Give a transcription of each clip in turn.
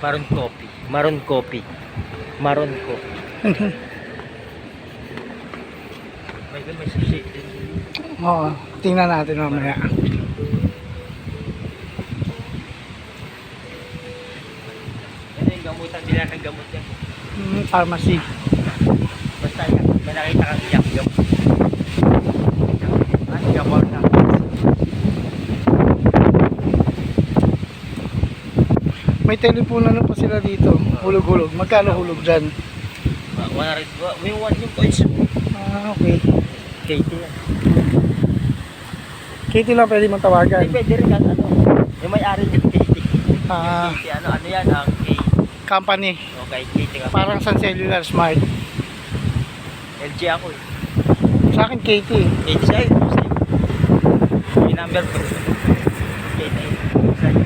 Maroon coffee. Maroon coffee. Maroon coffee. May sushi din. Oo, tingnan natin mamaya. Ito yung gamutan. Sila ng gamot yan. Pharmacy. Basta yan. May nakita kang iyak-gam. Ay, gamot na. May telepono na pa sila dito. Hulog-hulog. Magkano hulog dyan? Wala rin. May one yung coins. Ah, okay. Katie yan. Katie lang pwede mong tawagan. Hindi, pwede rin ano. Yung may-ari ng Katie. Ah, Katie, ano yan? Ang Katie. company. Okay, Katie ka. Parang Sun Cellular Smart. LG ako eh. Sa akin, Katie. Katie sa'yo. Yung number ko. Katie. Sa'yo.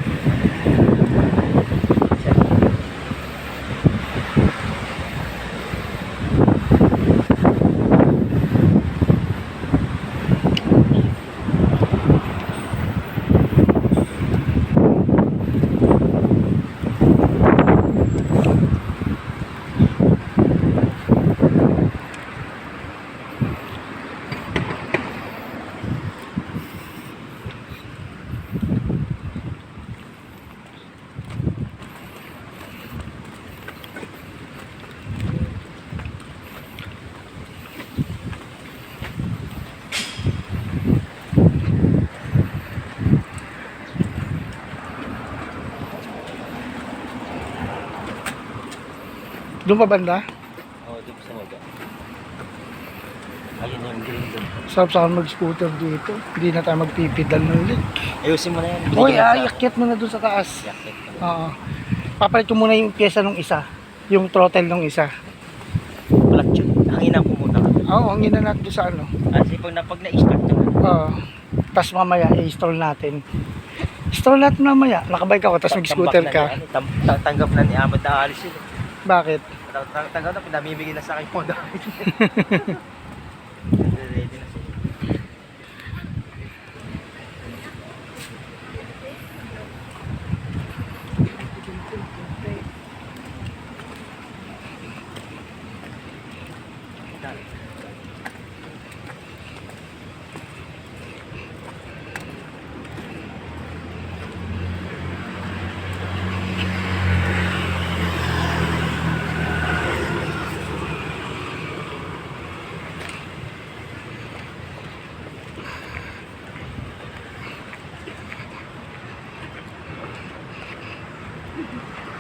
Doon pa banda? Oo, dito sa mga. Ayun yung green doon. Sarap sa akin mag-scooter dito. Hindi na tayo magpipidal ng link. Ayusin mo na yan. Uy, ayakyat mo na doon sa taas. Oo. Papalit ko muna yung pyesa ng isa. Yung throttle ng isa. Clutch yun. Hanginan ko muna. Oo, ang ina natin doon sa ano. Kasi pag na-start naman. Oo. Tapos mamaya, i-install natin. Install natin mamaya. Nakabike ako, tapos mag-scooter ka. Tanggap na ni Ahmad na alis yun. Bakit? Tanggap na, pinamimigay na sa akin mo dahil. Ready na siya.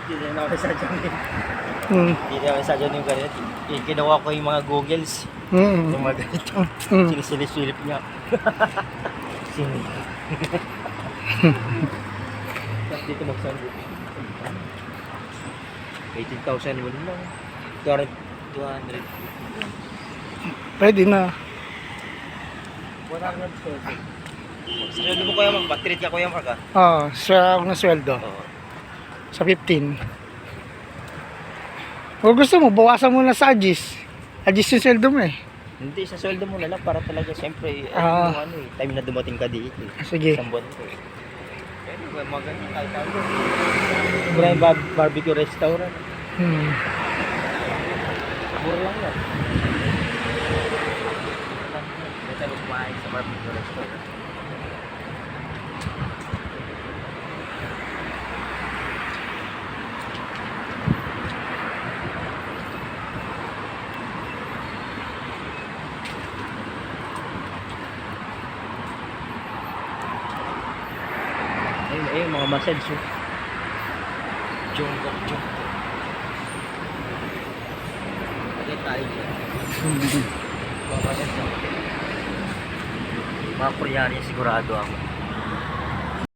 Hindi na ako sa dyan. Hindi na ako sa dyan yung ganito. Kinuha ko yung mga googles. Yung mga ganito. Sinisilip niya. Sini. Dito magsando. 18,000 mo lang. 200. Pwede na. 100. Sweldo mo kuya mag battery ka kuya mag. Oo, sa ako na sweldo. Oo. Sa 15. Kung gusto mo, bawasan mo na sa Agis. Agis yung sweldo mo eh. Hindi, sa sweldo mo na lang para talaga siyempre yung ano eh, time na dumating ka dito eh. Sige. Isang buwan ko eh. Pero maganda kahit ano. Mura yung barbecue restaurant. Mura lang yan. May tayo kumain sa barbecue restaurant. Ayun, mga massage yun. Jungkook. Agad tayo dyan. Mga massage yun. Mga Koreano sigurado ako.